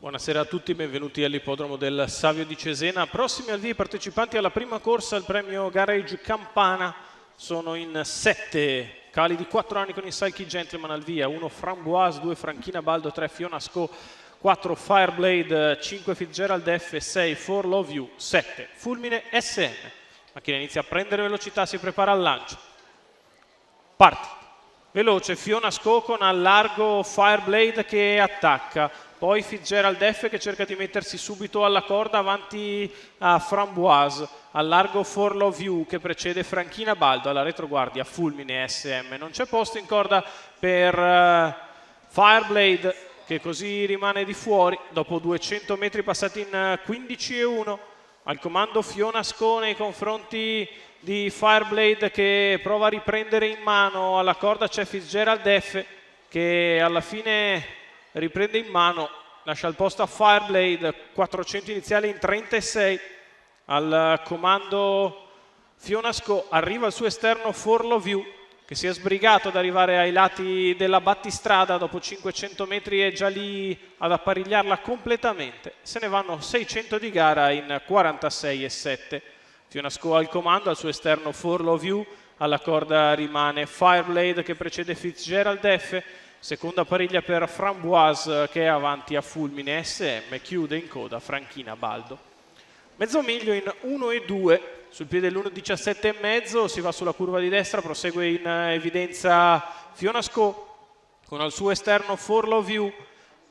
Buonasera a tutti, benvenuti all'ippodromo del Savio di Cesena. Prossimi al via i partecipanti alla prima corsa al premio Garage Campana. Sono in 7 cali di 4 anni con il Psyche Gentleman al via, 1 Framboise, 2 Franchina Baldo, 3 Fiona Sco, 4 Fireblade, 5 Fitzgerald F, 6 For Love You, 7 Fulmine SM. Macchina inizia a prendere velocità, si prepara al lancio. Parte. Veloce Fiona Sco con al largo Fireblade che attacca, poi Fitzgerald F che cerca di mettersi subito alla corda avanti a Framboise, al largo For Love You che precede Franchina Baldo, alla retroguardia Fulmine SM. Non c'è posto in corda per Fireblade che così rimane di fuori dopo 200 metri passati in 15:1. Al comando Fiona Sco nei confronti di Fireblade che prova a riprendere in mano, alla corda c'è Fitzgerald F che alla fine riprende in mano, lascia il posto a Fireblade, 400 iniziali in 36. Al comando Fiona Sco arriva il suo esterno For Love You che si è sbrigato ad arrivare ai lati della battistrada, dopo 500 metri è già lì ad apparigliarla completamente. Se ne vanno 600 di gara in 46,7. Fiona Sco al comando, al suo esterno For Love You, alla corda rimane Fireblade che precede Fitzgerald F, seconda pariglia per Framboise che è avanti a Fulmine SM, chiude in coda Franchina Baldo. Mezzo miglio in 1:2, sul piede l'1:17,5, si va sulla curva di destra, prosegue in evidenza Fiona Sco con al suo esterno For Love You,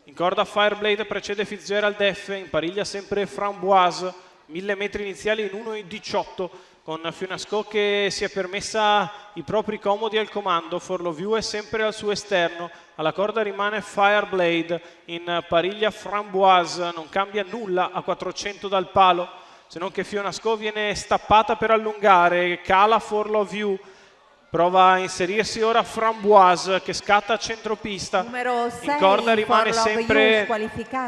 in corda Fireblade precede Fitzgerald F, in pariglia sempre Framboise, 1000 metri iniziali in 1:18 con Fiona Sco che si è permessa i propri comodi al comando. For Love You è sempre al suo esterno, alla corda rimane Fireblade, in pariglia Framboise, non cambia nulla a 400 dal palo, se non che Fiona Sco viene stappata per allungare, cala For Love You, prova a inserirsi ora Framboise che scatta a centropista. Numero 6, in corda rimane sempre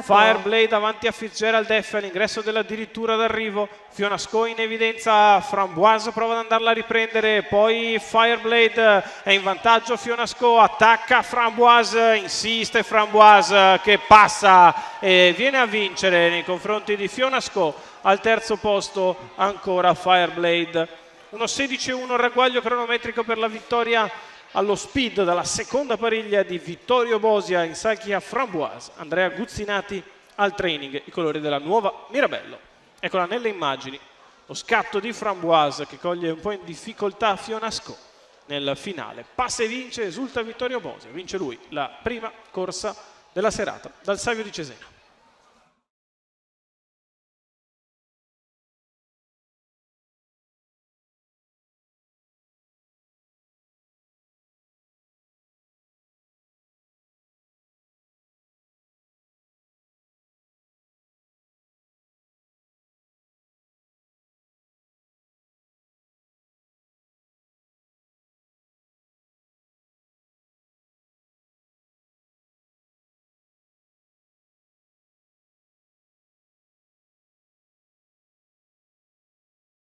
Fireblade davanti a Fitzgerald F all'ingresso dell'addirittura d'arrivo. Fiona Sco in evidenza, Framboise prova ad andarla a riprendere, poi Fireblade è in vantaggio, Fiona Sco attacca Framboise, insiste Framboise che passa e viene a vincere nei confronti di Fiona Sco. Al terzo posto ancora Fireblade. 1:16,1 ragguaglio cronometrico per la vittoria allo speed dalla seconda pariglia di Vittorio Bosia in Psyche Framboise. Andrea Guzzinati al training, i colori della nuova Mirabello. Eccola nelle immagini, lo scatto di Framboise che coglie un po' in difficoltà Fiona Sco nel finale. Passa e vince, esulta Vittorio Bosia, vince lui la prima corsa della serata dal Savio di Cesena.